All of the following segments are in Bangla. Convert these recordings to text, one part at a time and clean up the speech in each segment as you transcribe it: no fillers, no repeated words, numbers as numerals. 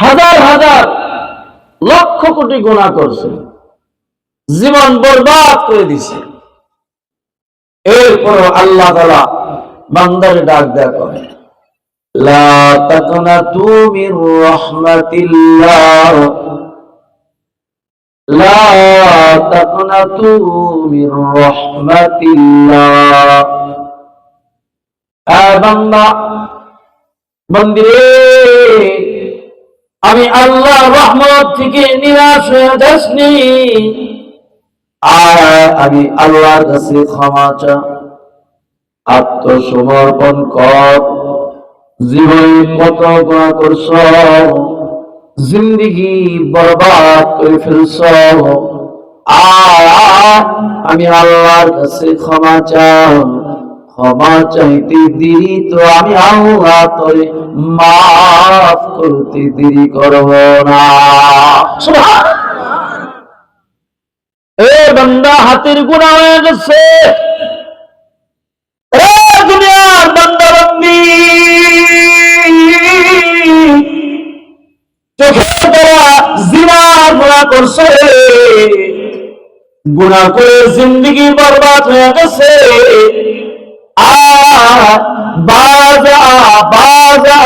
হাজার হাজার লক্ষ কোটি গুনাহ করছে, জীবন বরবাদ করে দিছে। এরপর আল্লাহ তাআলা বান্দারে ডাক দেয়া করে, লা তাকনাতু মির রাহমাতিল্লাহ, লা তাকনাতু মির রাহমাতিল্লাহ। বান্দা বান্দিরে, আমি আল্লাহর রহমত থেকে নিরাশ হয়ে যাসনি, আর আমি আল্লাহর কাছে ক্ষমা চা, আত্মসমর্পণ কর। জীবনে কত গুনাহ করছ, জিন্দেগি বরবাদ করে ফেলছ, আমি আল্লাহর কাছে ক্ষমা চাও। ক্ষমা চাইতে দেরি তো আমি আল্লাহ তোরে মাফ করতে দেরি করব না। এ বান্দা, হাতের গুনাহ হয়ে গেছে। এ দুনিয়ার বান্দা বান্দি, চোখে তারা জিনা গুনাহ করছে, গুনাহ করে জিন্দেগি বরবাদ হয়ে গেছে। বাজা বাজা,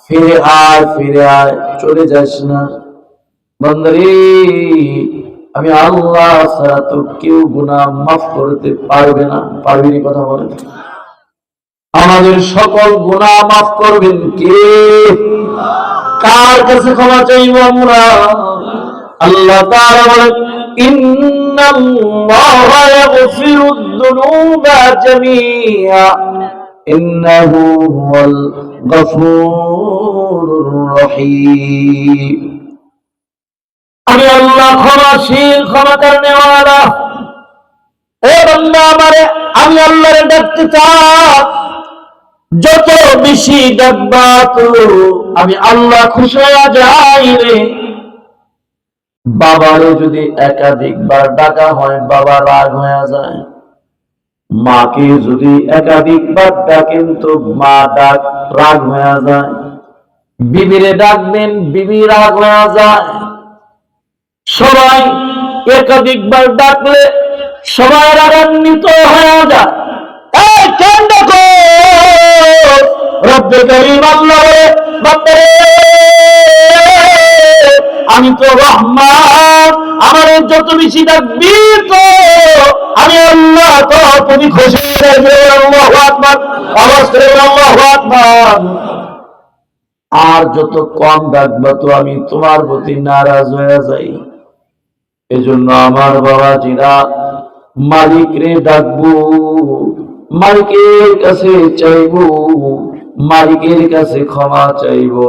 ফিরে আয়, ফিরে আয়, চলে যাস না। বান্দারে, আমি আল্লাহ ছাড়া তো কেউ গুনাহ মাফ করতে পারবে না। পারবেনি? কথা বলেন। আমাদের সকল গুনাহ মাফ করবেন কে? কার কাছে ক্ষমা চাইব আমরা? আল্লাহ তাআলা বলেন, ইন্নাল্লাহা ইয়াগফিরুদ যুনুবা জামিআ ইন্নাহু হুয়াল গফুরুর রহিম। আমি আল্লাহ ক্ষমাশীল, ক্ষমা করনেওয়ালা। ও বান্দা আমারে, আমি আল্লাহরে ডাকতে চাও, যত বেশি ডাকবা তো আমি আল্লাহ খুশি হয়ে যাই রে। বাবারে যদি একাধিকবার ডাকা হয়, বাবা রাগ হয়ে যায়। মাকে যদি একাধিকবার ডাকেন তো মা রাগ হয়ে যায়। বিবিরে ডাকবেন, বিবি রাগ হয়ে যায়। সবাই একাধিকবার ডাকলে সবাই রাগান্বিত হয়ে যায়। এই কেন ডাকো? রব্বে করিম আল্লাহ বলে, আমি তো রহমান, আমার যত বেশি ডাকবি তো আমি আল্লাহ তো তুমি খুশি হয়ে যাবে। আল্লাহু আকবার, আওয়াজ করে আল্লাহু আকবার। আর যত কম ডাকবা তো আমি তোমার প্রতি নারাজ হয়ে যাই। এজন্য আমার বাবাজিরা, মালিক রে ডাকবো, মালিকের কাছে চাইবো, মালিকের কাছে ক্ষমা চাইবো,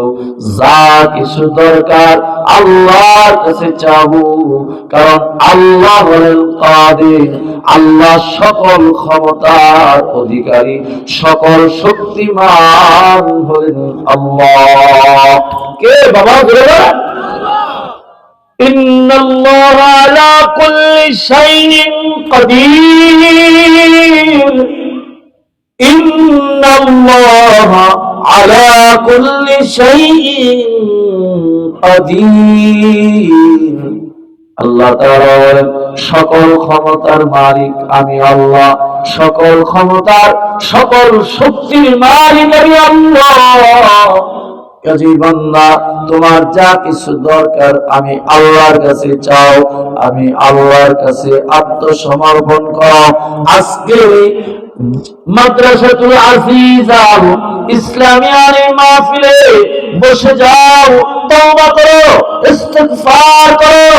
যা কিছু দরকার আল্লাহর কাছে চাবো। কারণ আল্লাহ হলেন কাদির, আল্লাহ সকল ক্ষমতার অধিকারী, সকল শক্তিমান হলেন আল্লাহ। কে বাবা? ইন্নাল্লাহা আলা কুল্লি শাইইন কাদির, ইন্নাল্লাহা আলা কুল্লি শাইইন কাদির। আল্লাহ তাআলা সকল ক্ষমতার মালিক আমি আল্লাহ, সকল ক্ষমতার, সকল শক্তির মালিক আমি আল্লাহ। কাজী বান্দা, তোমার যা কিছু দরকার আমি আল্লাহর কাছে চাও, আমি আল্লাহর কাছে আত্মসমর্পণ করো। আজকে মাদ্রাসাতুল আজিজা ইসলামিয়ার মাহফিলে বসে যাও, তওবা করো, ইস্তিগফার করো।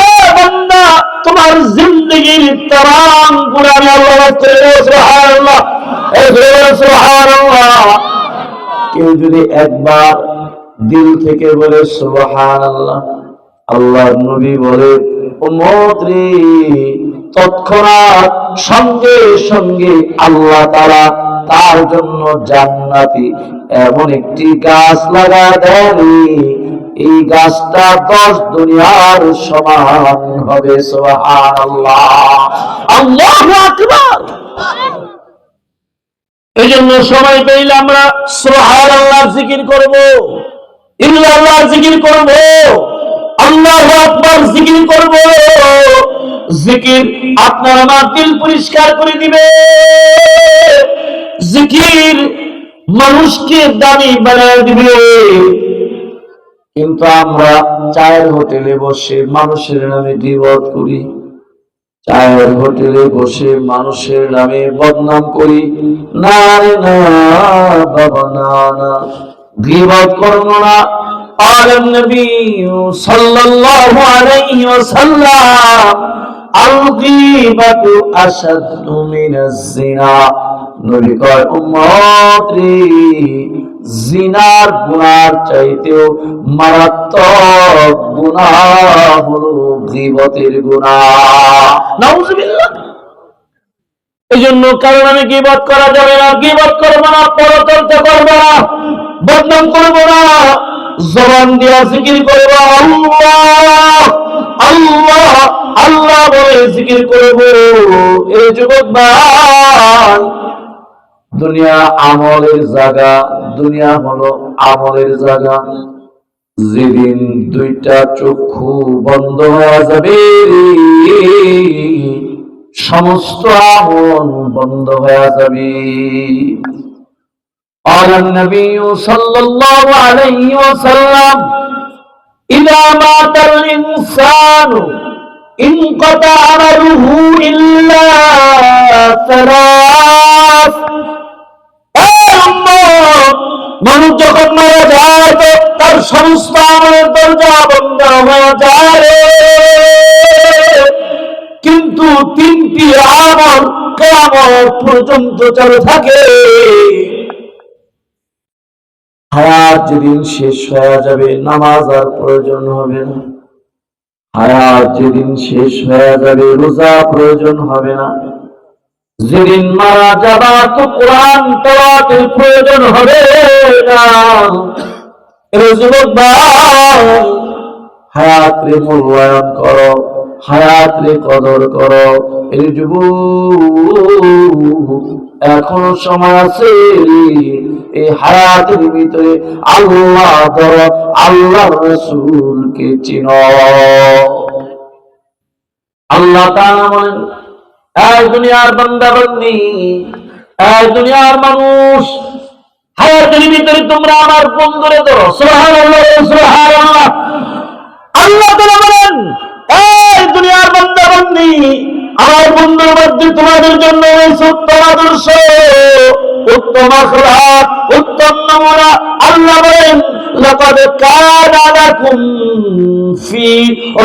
এ বান্দা, তোমার জিন্দেগির তামাম গুনাহ আল্লাহর কাছে সুবহানাল্লাহ, সুবহানাল্লাহ। কেউ যদি একবার দিল থেকে বলে সুবহানাল্লাহ, আল্লাহর নবী বলে, উম্মত রে, তৎক্ষণাৎ সঙ্গে সঙ্গে আল্লাহ তাআলা তার জন্য জান্নাতি এমন একটি গাছ লাগা দেন, এই গাছটা 10 দুনিয়ার সমান হবে। সুবহানাল্লাহ, আল্লাহু আকবার। এই জন্য সময় পেলে আমরা সুবহানাল্লাহ জিকির করব। ইল্লাল্লাহ জিকির করব, আল্লাহু আকবার জিকির করব। জিকির আপনার আমার দিল পরিষ্কার করে দিবে। জিকির মানুষকে দামি বানায় দিবে। কিন্তু আমরা চায়ের হোটেলে বসে মানুষের নামে গীবত করি, চায়ের হোটেলে বসে মানুষের নামে বদনাম করি। না রে না বাবা, না না, গীবত করব না। قال النبي صلى الله عليه وسلم الغيبة أشد من الزنا। নবী কয়, উম্মত রে, জিনার গুনার চাইতেও মারাত্মক গুনাহ হলো গীবতের গুনাহ। নাউজুবিল্লাহ। এই জন্য কারণ আমি গীবত করা যাবে না, গীবত করবো না, পরচর্চা করবো না, বদনাম করবো না, জবান দিয়া জিকির করবো আল্লাহ আল্লাহ আল্লাহ বলে জিকির করবো। এই যুবক ভাই, দুনিয়া আমলের জায়গা, দুনিয়া হলো আমলের জায়গা। যেদিন দুইটা চক্ষু বন্ধ হয়ে যাবে, সমস্ত আমল বন্ধ হয়ে যাবে। قال النبي صلى الله عليه وسلم إذا مات الإنسان انقطع عمله إلا ثلاث। মানুষ যখন মারা যায় তো তার সমস্ত আমলের দরজা বন্ধ হয়ে যায়, কিন্তু তিনটি আমল কিয়ামত পর্যন্ত চালু থাকে। হায়াত যেদিন শেষ হয়ে যাবে, নামাজ আর প্রয়োজন হবে না। হায়াত যেদিন শেষ হয়ে যাবে, রোজা প্রয়োজন হবে না। যেদিন মারা যাবা তো কোরআন তেলাওয়াতের প্রয়োজন হবে না। যুবক ভাই, হায়াত রে মূল্যায়ন করো, হায়াত রে কদর করো। এই যুবক, এখনো সময় আছে। এই হায়াতের ভিতরে আল্লাহ ধরো, আল্লাহ রাসূলকে চিনো। আল্লাহ তাআলা বলেন, এই দুনিয়ার বান্দা বান্দি, এই দুনিয়ার মানুষ, হায়াতের ভিতরে তোমরা আমার বন্ধুরে ধরো। সুবহানাল্লাহ, সুবহানাল্লাহ। আল্লাহ তাআলা বলেন, এই দুনিয়ার বান্দা বান্দি, আমার বন্ধুর মধ্যে তোমাদের জন্য রয়েছে উত্তম আদর্শ, উত্তম আখলাক, উত্তম নমুনা। আল্লাহ বলেন, লাকাদ কানা লাকুম ফি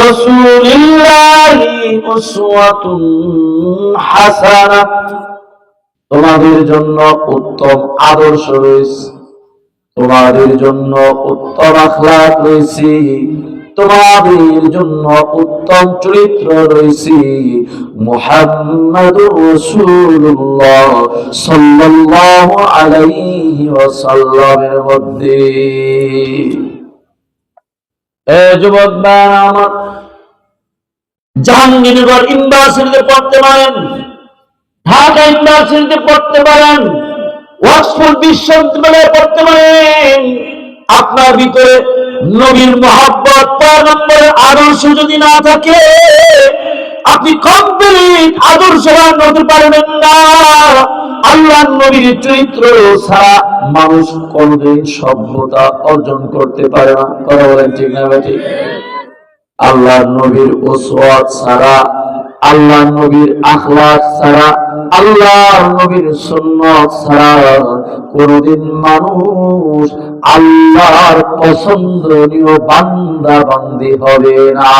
রাসূলিল্লাহি উসওয়াতুন হাসানাহ। তোমাদের জন্য উত্তম আদর্শ রয়েছে, তোমাদের জন্য উত্তম আখলাক রয়েছে, তোমাদের জন্য উত্তম চরিত্র রয়েছে। মুহাম্মাদুর রাসূলুল্লাহ সাল্লাল্লাহু আলাইহি ওয়াসাল্লামের মধ্যে। এ যুবক ভাই আমার, জাহাঙ্গীরনগর ইউনিভার্সিটিতে পড়তে পারেন, ঢাকা ইউনিভার্সিটিতে পড়তে পারেন, অক্সফোর্ড বিশ্ববিদ্যালয়ে পড়তে পারেন। আপনার ভিতরে নবীর মহব্বত, পয়গম্বরের আদর্শ যদি না থাকে, আপনি কমপ্লিট আদর্শবান হতে পারবেন না। আল্লাহর নবীর চরিত্র ছাড়া মানুষ কোনদিন সভ্যতা অর্জন করতে পারে না। কথা বলেন ঠিক না ভাই? ঠিক। আল্লাহর নবীর উসওয়াত ছাড়া, আল্লাহর নবীর আখলাক ছাড়া, আল্লাহর নবীর সুন্নাত ছাড়া কোনদিন মানুষ আল্লাহর পছন্দনীয় বান্দা বান্দি হবে না।